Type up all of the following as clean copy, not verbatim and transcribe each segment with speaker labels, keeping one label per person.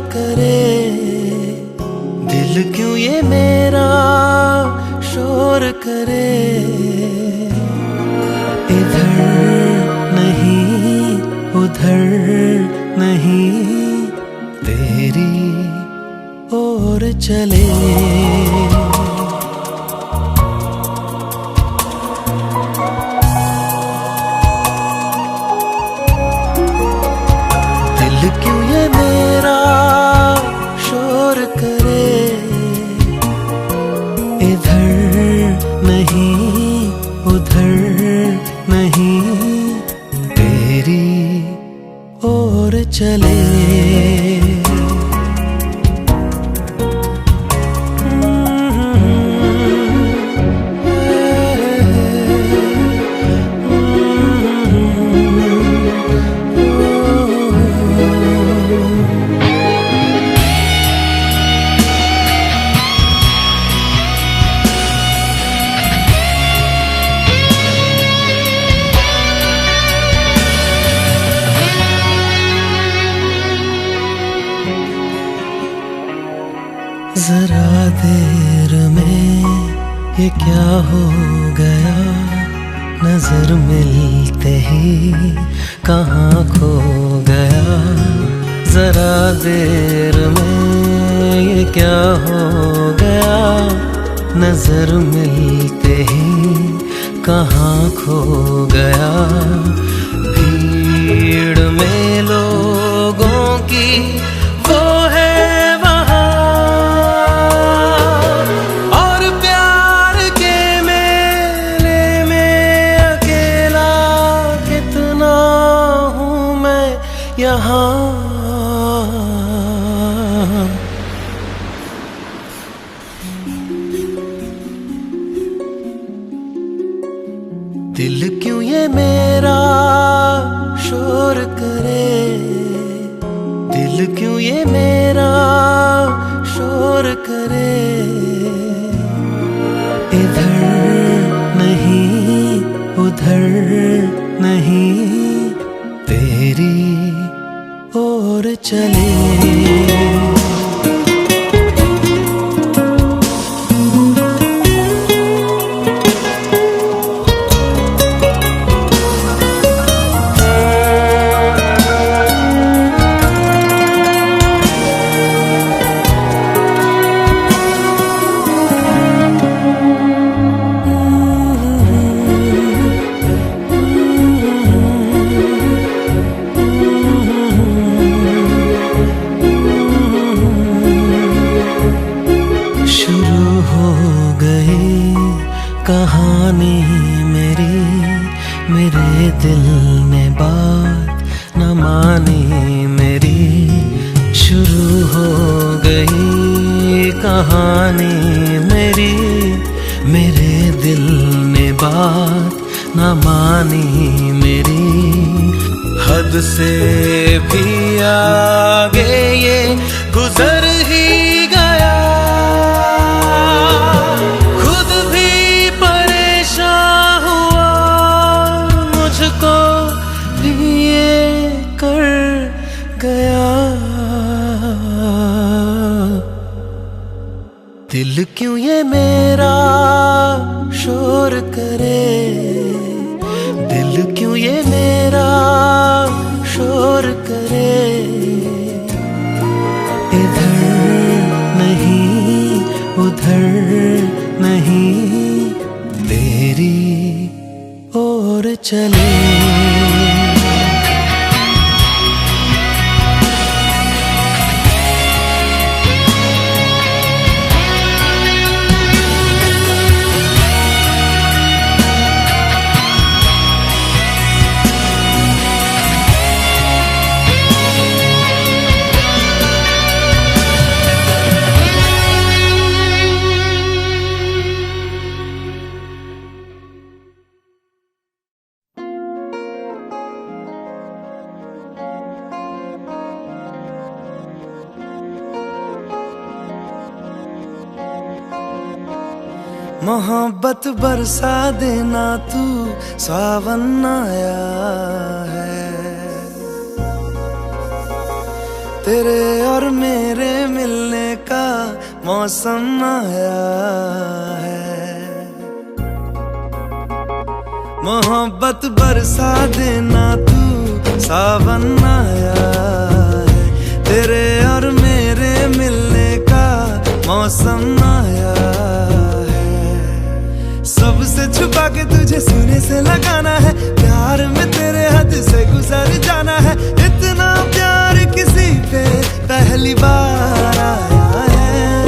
Speaker 1: करे, दिल क्यों ये मेरा शोर करे। इधर नहीं उधर नहीं, तेरी ओर चले। दिल क्यों ये मेरा शोर करे, इधर नहीं उधर नहीं, तेरी ओर चले। जरा देर में ये क्या हो गया, नजर मिलते ही कहाँ खो गया। जरा देर में ये क्या हो गया, नजर मिलते ही कहाँ खो गया। भीड़ में लोगों की वो है यहाँ। दिल क्यों ये मेरा शोर करे, दिल क्यों ये मेरा शोर करे। इधर नहीं उधर नहीं, तेरी ओर चले। कहानी मेरी, मेरे दिल ने बात न मानी मेरी। शुरू हो गई कहानी मेरी, मेरे दिल ने बात न मानी मेरी। हद से भी आगे ये गुजर ही गया, गया। दिल क्यों ये मेरा शोर करे, दिल क्यों ये मेरा शोर करे। इधर नहीं उधर नहीं, तेरी ओर चले। मोहब्बत बरसा देना तू, सावन आया है। तेरे और मेरे मिलने का मौसम आया है। मोहब्बत बरसा देना तू, सावन आया है। तेरे और मेरे मिलने का मौसम आया है। सबसे छुपा के तुझे सीने से लगाना है, प्यार में तेरे हद से गुजर जाना है। इतना प्यार किसी पे पहली बार आया है।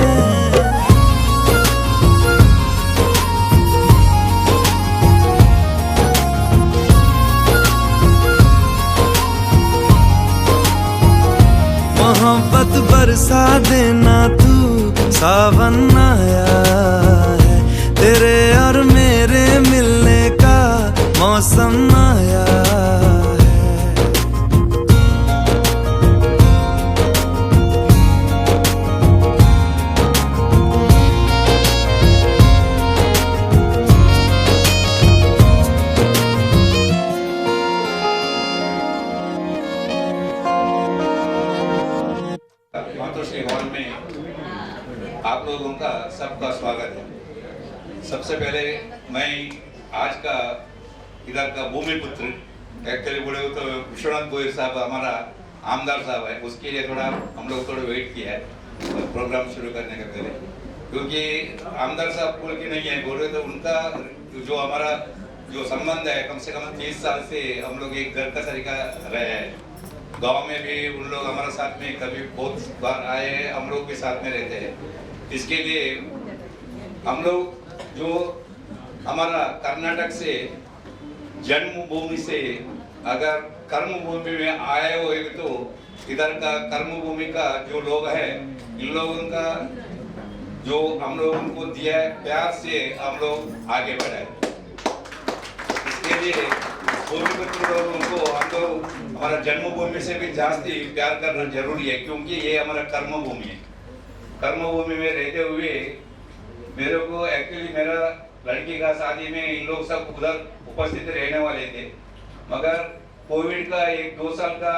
Speaker 1: मोहब्बत बरसा देना तू, सावन आया है। तेरे और मेरे मिलने का मौसम आया है।
Speaker 2: मातोश्री हॉल में आप लोगों का सबका स्वागत है। सबसे पहले मैं आज का इधर का भूमिपुत्र एक्चुअली बोले तो विश्वनाथ गोयल साहब हमारा आमदार साहब है, उसके लिए थोड़ा हम लोग थोड़ा वेट किया है प्रोग्राम शुरू करने के पहले, क्योंकि आमदार साहब बोल के नहीं है बोले तो उनका जो हमारा जो संबंध है कम से कम 30 साल से हम लोग एक घर का तरीका रहे हैं। गांव में भी उन लोग हमारे साथ में कभी बहुत बार आए हैं, हम लोग भी साथ में रहते हैं। इसके लिए हम लोग जो हमारा कर्नाटक से जन्मभूमि से अगर कर्मभूमि में आए हुए तो इधर का कर्मभूमि का जो लोग हैं इन लोगों का जो हम लोग उनको दिया है प्यार से हम लोग आगे बढ़ाए। इसके लिए भूमिपुत्र लोगों को हम लोग हमारा जन्मभूमि से भी जास्ती प्यार करना जरूरी है, क्योंकि ये हमारा कर्मभूमि है। कर्मभूमि में रहते हुए मेरे को एक्चुअली मेरा लड़की का शादी में इन लोग सब उधर उपस्थित रहने वाले थे, मगर कोविड का 1-2 साल का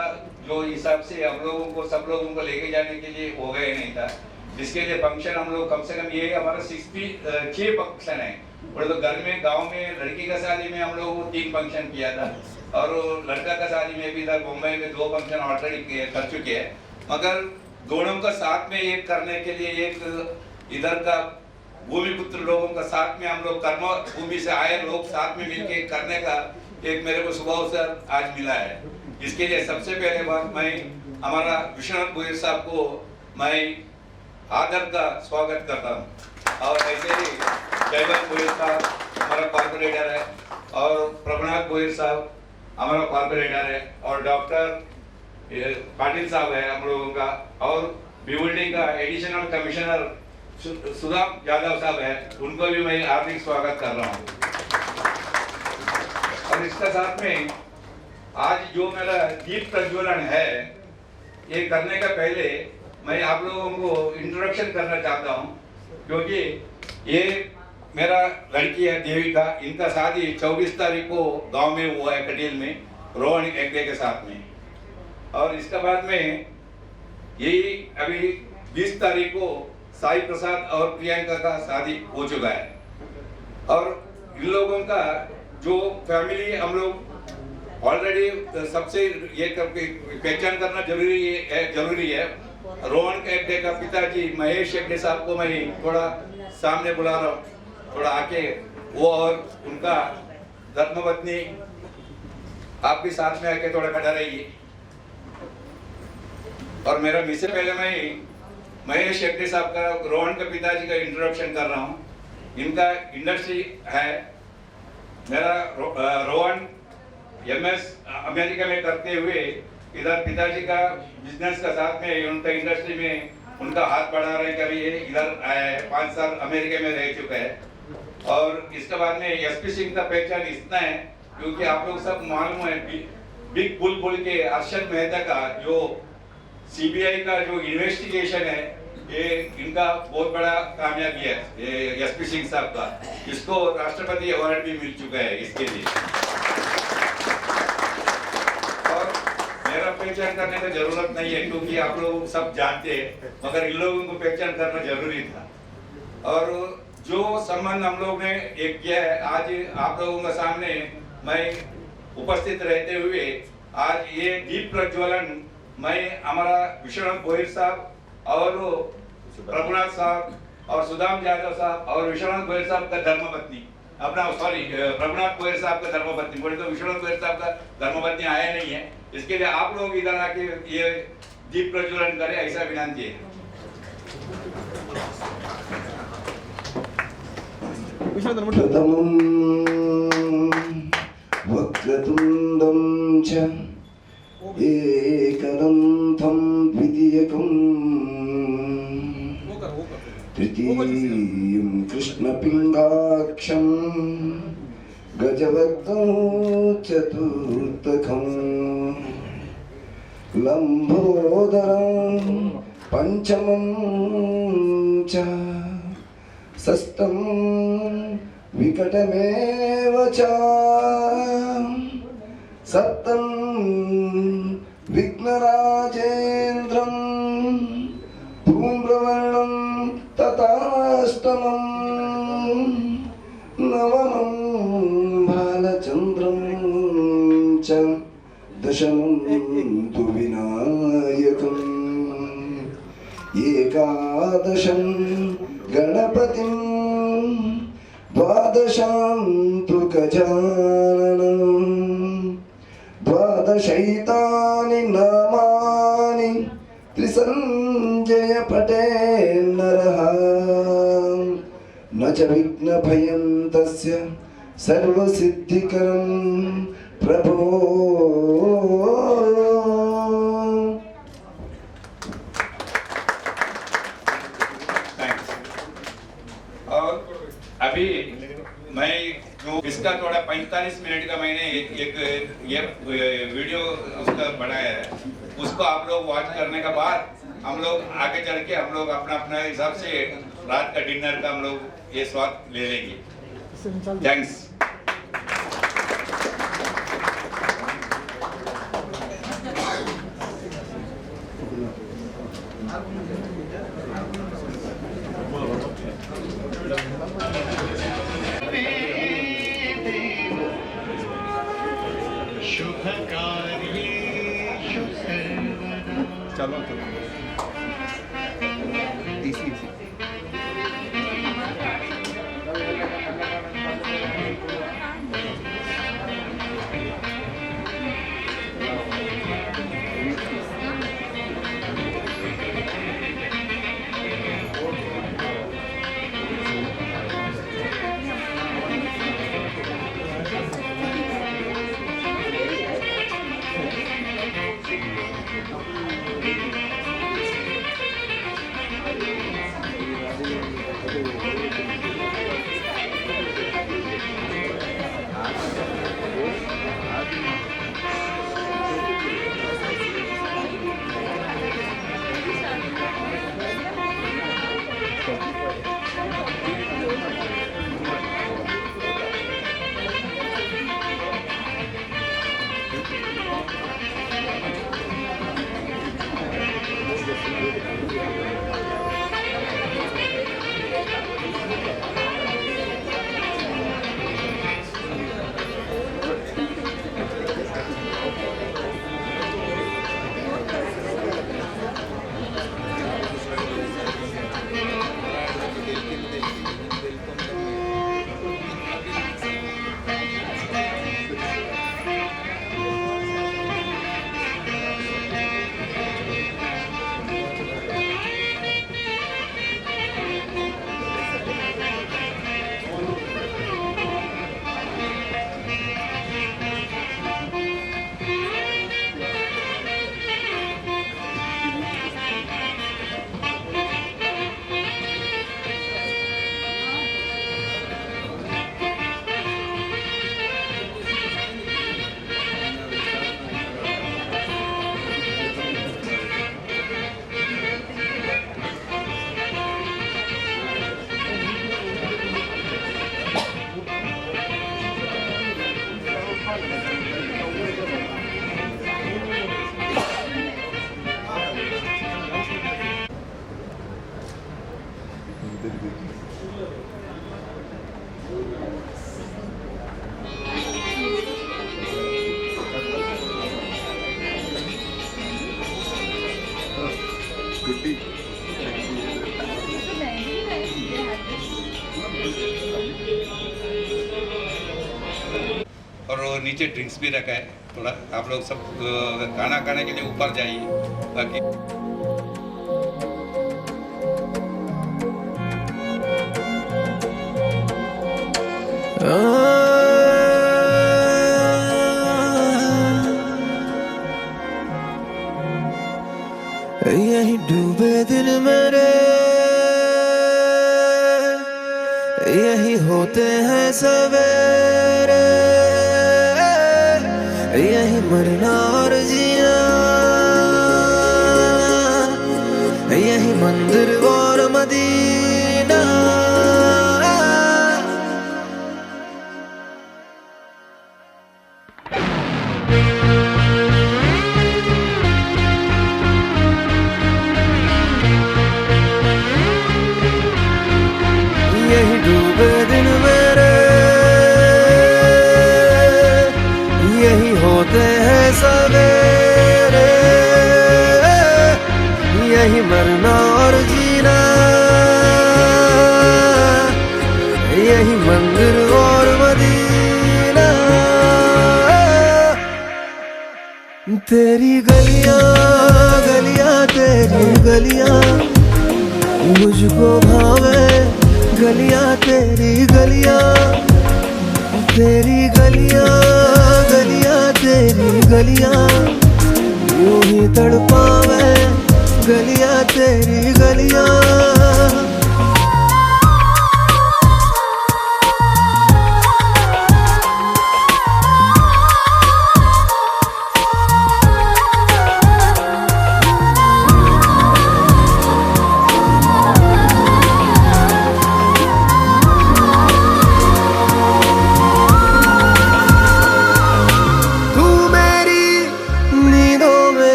Speaker 2: जो हिसाब से हम लोगों को सब लोगों को लेके जाने के लिए हो गए नहीं था। जिसके लिए फंक्शन हम लोग कम से कम ये हमारा 6 फंक्शन है। और तो घर में गांव में लड़की का शादी में हम लोग 3 फंक्शन किया था, और लड़का का शादी में भी इधर मुंबई में 2 फंक्शन ऑलरेडी कर चुके हैं। मगर दोनों का साथ में एक करने के लिए एक इधर का भूमिपुत्र लोगों का साथ में हम लोग कर्म भूमि से आए लोग साथ में मिलके करने का एक मेरे को शुभ अवसर आज मिला है। इसके लिए सबसे पहले बात मैं हमारा विश्वनाथ गोयल साहब को मैं आदर का स्वागत करता हूँ। और ऐसे ही जयवंत गोयल साहब हमारा कॉर्पोरेटर है, और प्रभुनाथ गोयल साहब हमारा कॉर्पोरेटर है, और डॉक्टर पाटिल साहब है हम लोगों का, और बिल्डिंग का एडिशनल कमिश्नर सुधा यादव साहब है, उनको भी मैं हार्दिक स्वागत कर रहा हूँ। और इसके साथ में आज जो मेरा दीप प्रज्वलन है ये करने का पहले मैं आप लोगों को इंट्रोडक्शन करना चाहता हूँ, क्योंकि ये मेरा लड़की है देविका, इनका शादी 24 तारीख को गांव में हुआ है कटील में रोहन एक्टे के साथ में। और इसके बाद में यही अभी 20 तारीख को साई प्रसाद और प्रियंका का शादी हो चुका है। और इन लोगों का जो फैमिली हम लोग ऑलरेडी सबसे ये पहचान करना जरूरी है। रोहन हेगड़े का पिताजी महेश हेगड़े साहब को मैं थोड़ा सामने बुला रहा हूँ, थोड़ा आके वो और उनका धर्मपत्नी आप भी साथ में आके थोड़ा खड़ा रहिए। और मेरा मिसे पहले मैं महेश हेगड़े साहब का रोहन के पिताजी का इंट्रोडक्शन कर रहा हूँ। इनका इंडस्ट्री है, मेरा रोहन MS अमेरिका में करते हुए इधर पिताजी का बिजनेस का साथ में उनका इंडस्ट्री में उनका हाथ बढ़ाने के लिए इधर आया है। 5 साल अमेरिका में रह चुका है। और इसके बाद में SP सिंह का पहचान इतना है क्योंकि आप लोग सब मालूम है बिग बुल के अर्शद मेहता का जो CBI का जो इन्वेस्टिगेशन है ये इनका बहुत बड़ा कामयाबी है SP सिंह साहब का। इसको राष्ट्रपति अवार्ड भी मिल चुका है इसके लिए। और मेरा पहचान करने की जरूरत नहीं है, क्योंकि आप लोग सब जानते हैं, मगर इन लोगों को पहचान करना जरूरी था। और जो सम्मान हम लोग ने एक किया है, आज आप लोगों के सामने मैं उपस्थित रहते हुए आज ये दीप प्रज्वलन मैं हमारा विश्वनाथ गोहिल साहब और प्रभुनाथ साहब और सुदाम यादव साहब और विश्वनाथ गोहिल साहब का धर्मपत्नी अपना प्रभुनाथ गोहिल साहब का धर्मपत्नी बोले तो विश्वनाथ गोहिल साहब का धर्मपत्नी आया नहीं है, इसके लिए आप लोग इधर आके ये दीप प्रज्वलन करें, ऐसा विनंती है।
Speaker 3: वक्रतुण्डं च एकदन्तं द्वितीयकं तृतीयं कृष्णपिङ्गाक्षं गजवक्त्रं चतुर्थकं लम्बोदरं पञ्चमं च षष्ठं विकटमेव च सप्तं विघ्नराजेन्द्रं धूम्रवर्णं तथाष्टमं नवमं बालचन्द्रं च दशमं तु विनायकम् एकादशं गणपतिं द्वादशां तु गजाननं द्वादशैतानि नामानि त्रिसञ्जय पठेन् नरः न च विघ्नभयं तस्य सर्वसिद्धिकरं प्रभो।
Speaker 2: अभी मैं जो इसका थोड़ा 45 मिनट का मैंने एक वीडियो उसका बनाया है, उसको आप लोग वॉच करने के बाद हम लोग आगे चल के हम लोग अपना अपना हिसाब से रात का डिनर का हम लोग ये स्वाद ले लेंगे। थैंक्स।
Speaker 4: चलो इसी
Speaker 2: और वो नीचे ड्रिंक्स भी रखा है। थोड़ा आप लोग सब खाना खाने के लिए ऊपर जाइए। बाकी
Speaker 1: यही डूबे दिन मेरे यही होते हैं सवेरे, यही मरना और जीना, यही मंदिर और मदीना। यही डूबे दिन मेरे यही होते हैं सवेरे, यही मरना और जीना, यही मंदिर और मदीना। तेरी गलियां गलियां तेरी गलियां मुझको भावे, गलियां तेरी गलियां, तेरी गलियां गलियां तेरी गलियां यूं ही तड़पावे, गलियां तेरी गलियां।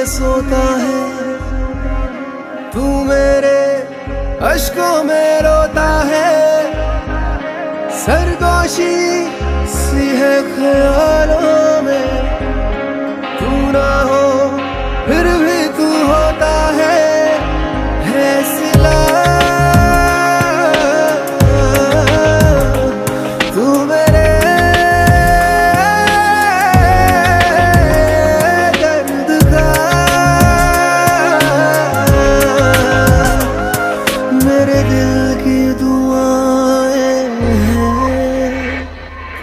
Speaker 1: सोता है तू मेरे अश्कों में रोता है, सरगोशी सी है ख्यालों में, तू ना हो फिर भी तू होता है सिला। तू मेरे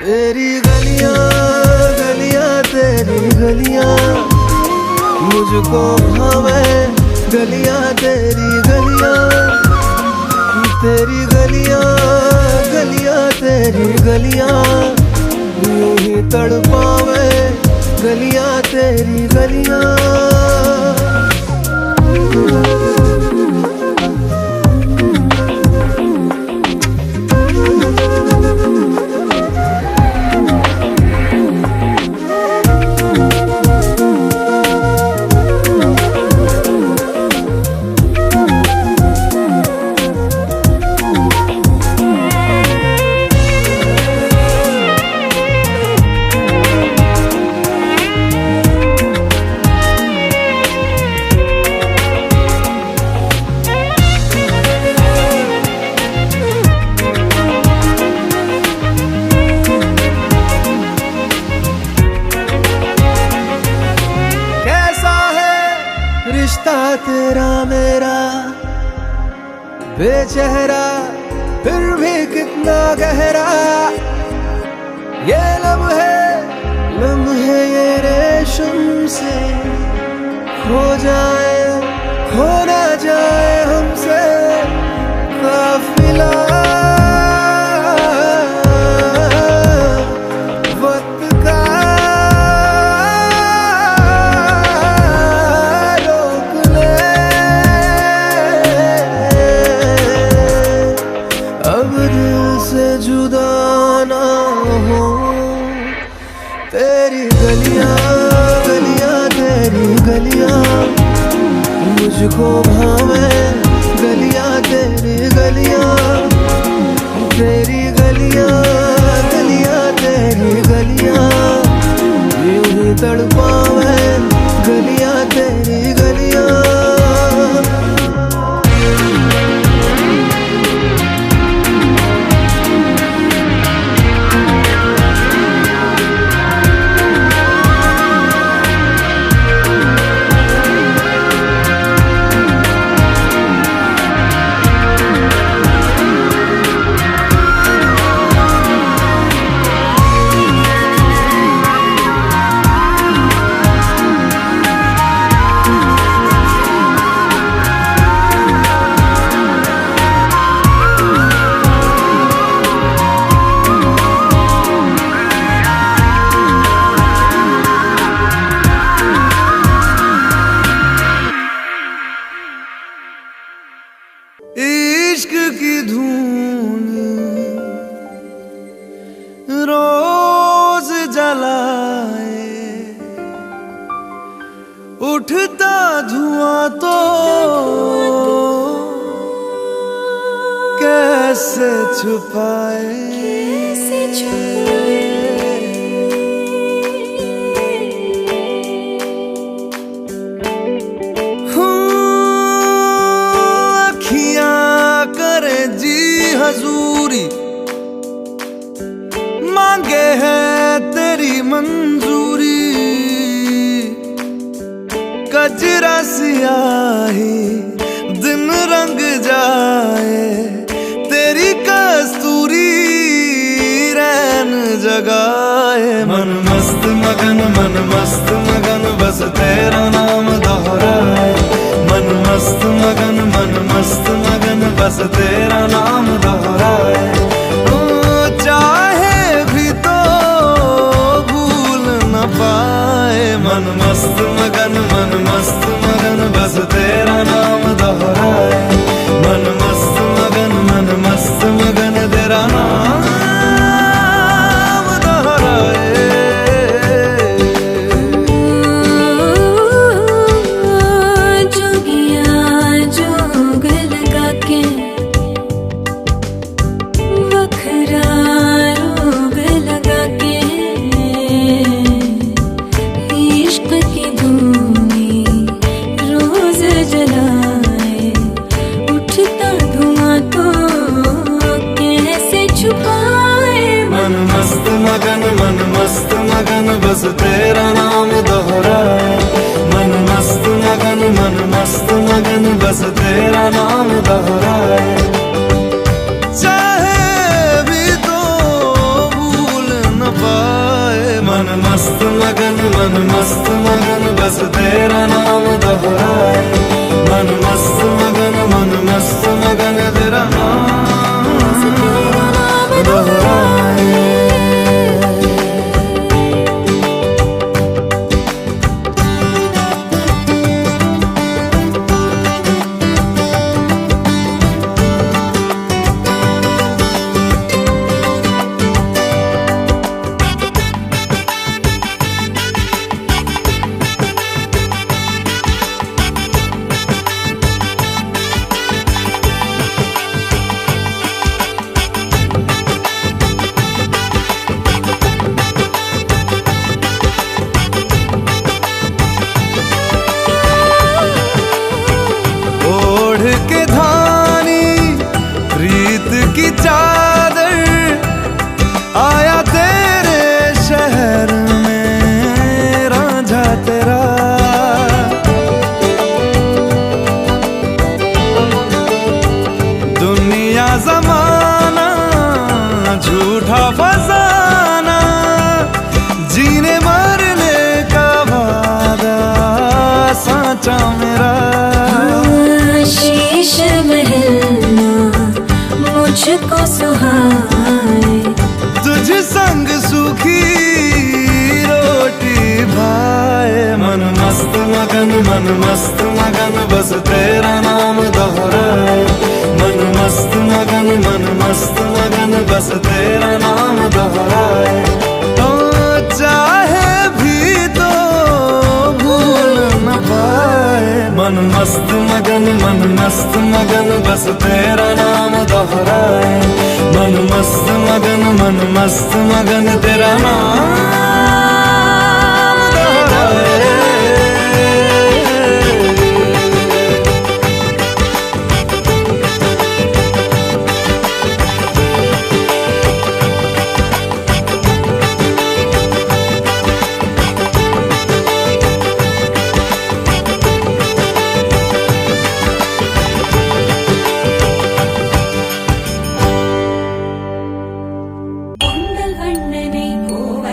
Speaker 1: तेरी गलियां गलियां तेरी गलियां मुझको भावे, गलियां तेरी गलियां, तेरी गलियां गलियां तेरी गलियां यूं ही तड़पावे, गलियां तेरी गलियां। रिश्ता तेरा मेरा बेचेहरा फिर भी कितना गहरा, ये लम्हे ये रेशम से खो जाए खो ना जाए हमसे काफिला। जुदा ना हो तेरी गलियां गलियां तेरी गलियां मुझको भावे, गलियां तेरी गलियां, तेरी गलियां गलियां तेरी गलियां यूं ही तड़पावे, गलियां तेरी गलियां। रोज जलाए उठता धुआं तो कैसे छुपाए अखियां करे जी हजूरी मांगे है तेरी मंजूरी कजरा सियाही दिन रंग जाए तेरी कस्तूरी रैन जगाए मन मस्त मगन बस तेरा नाम दोहराए मन मस्त मगन बस तेरा नाम दोहराए चाहे भी तो भूल न पाए मन मस्त मगन बस तेरा नाम दोहराए मन मस्त मगन तेरा नाम दोहराए
Speaker 4: जोगिया जोग लगा के वखरा रोग लगा के इश्क की धूनी रोज जलाए उठता धुआं तो कैसे छुपाए
Speaker 1: मन मस्त मगन बस तेरा नाम दोहराए मन मस्त मगन बस तेरा नाम दोहराए चाहे भी तो भूल न पाए मन मस्त मगन बस तेरा नाम दोहराए मन मस्त मगन तेरा नाम दोहराए के धानी प्रीत की चादर आया तेरे शहर में रांझा तेरा दुनिया जमाना झूठा फसाना जीने मरने का वादा साचा मेरा
Speaker 4: शीश महलना मुझको सुहाए
Speaker 1: तुझ संग सूखी रोटी भाए मन मस्त मगन बस तेरा नाम दोहराए मन मस्त मगन बस तेरा नाम दोहराए चाहे भी तो भूल न पाए मन मस्त मगन बस तेरा नाम दोहराए मन मस्त मगन तेरा नाम दोहराए
Speaker 4: பொங்கல் வண்ணனை கோவ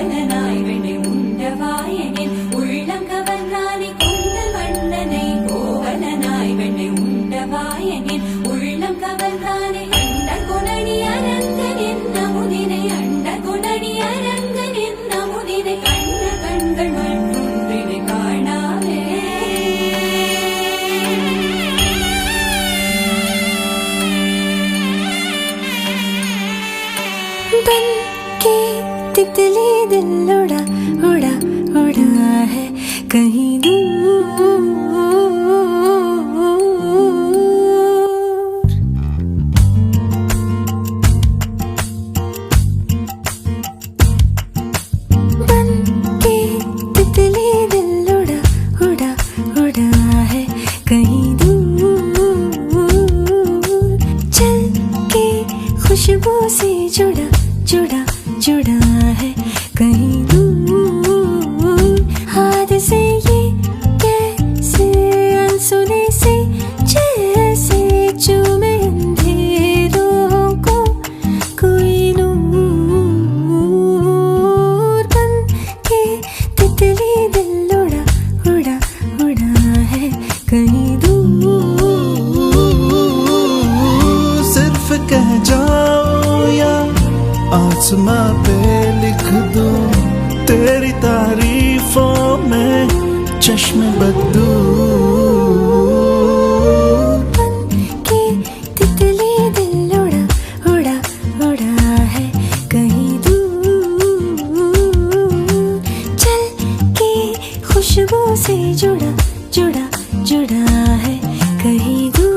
Speaker 4: तितली दिल उड़ा उड़ा उड़ा है कहीं दूर। बन के तितली दिल उड़ा उड़ा उड़ा है कहीं दूर। चल के खुशबू से जुड़ा जुड़ा जुड़ा है कहीं दूर। हाथ से ये कैसे अनसुने से जैसे चूमे अंधेरों को कोई नूर। बन के तितली दिल उड़ा उड़ा उड़ा है कहीं दूर।
Speaker 1: सिर्फ कह जाओ या आसमां पे लिख दूं तेरी तारीफों में चश्मे बदलूं।
Speaker 4: बन के तितली दिल उड़ा उड़ा उड़ा है कहीं दूर। चल के खुशबू से जुड़ा जुड़ा जुड़ा है कहीं दूर।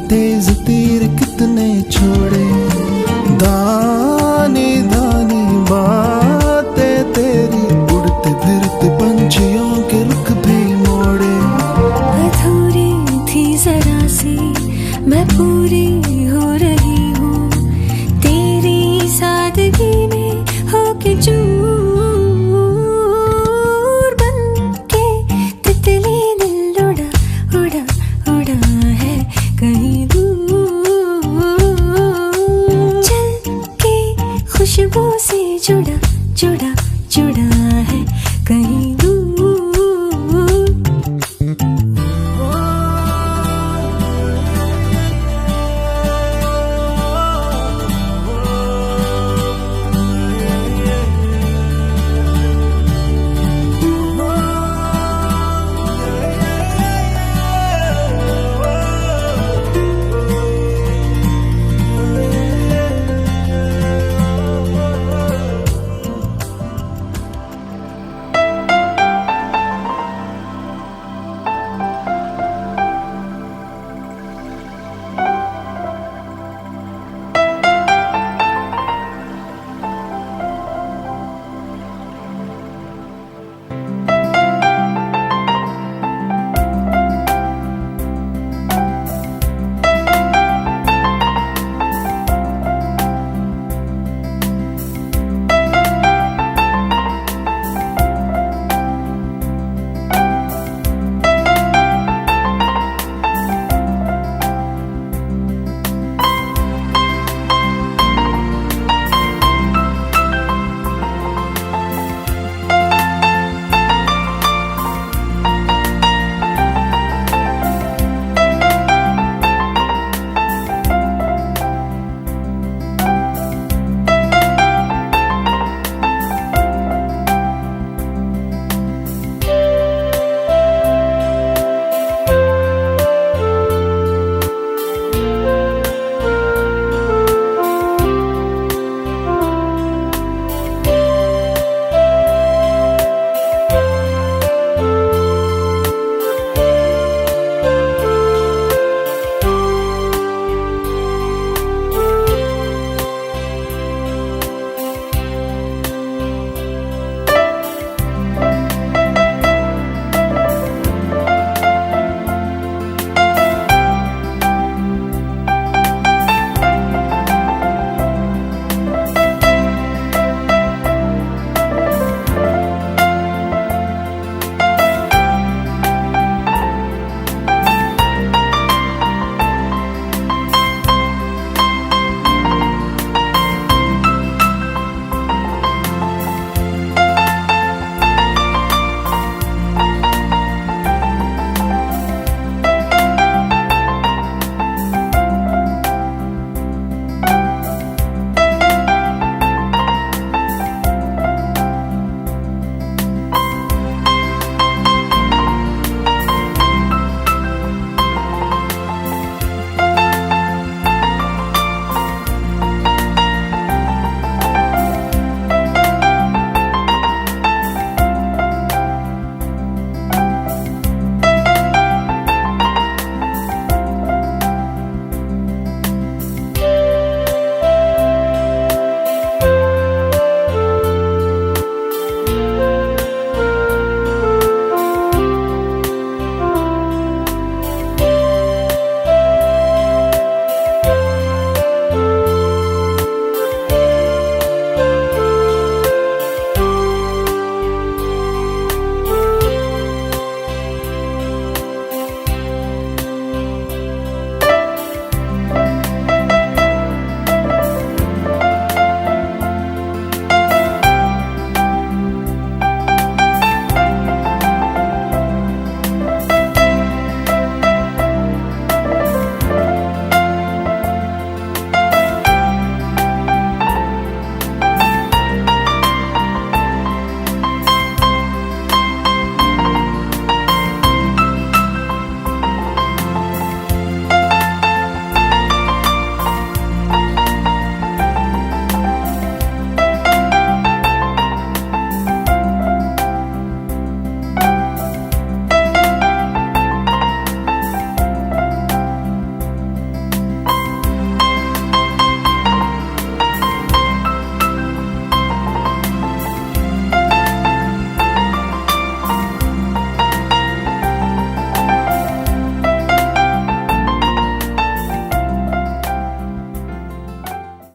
Speaker 1: तेज तीर कितने छोड़े दानी दानी बातें तेरी उड़ते फिरते पंछियों के रुख भी मोड़े।
Speaker 4: अधूरी थी जरा सी मैं पूरी हो रही हूँ तेरी सादगी में होके चूर। बन के तितली दिल उड़ा उड़ा उड़ा है कहीं दूर। चल के खुशबू से जुड़ा जुड़ा जुड़ा है कहीं दूर।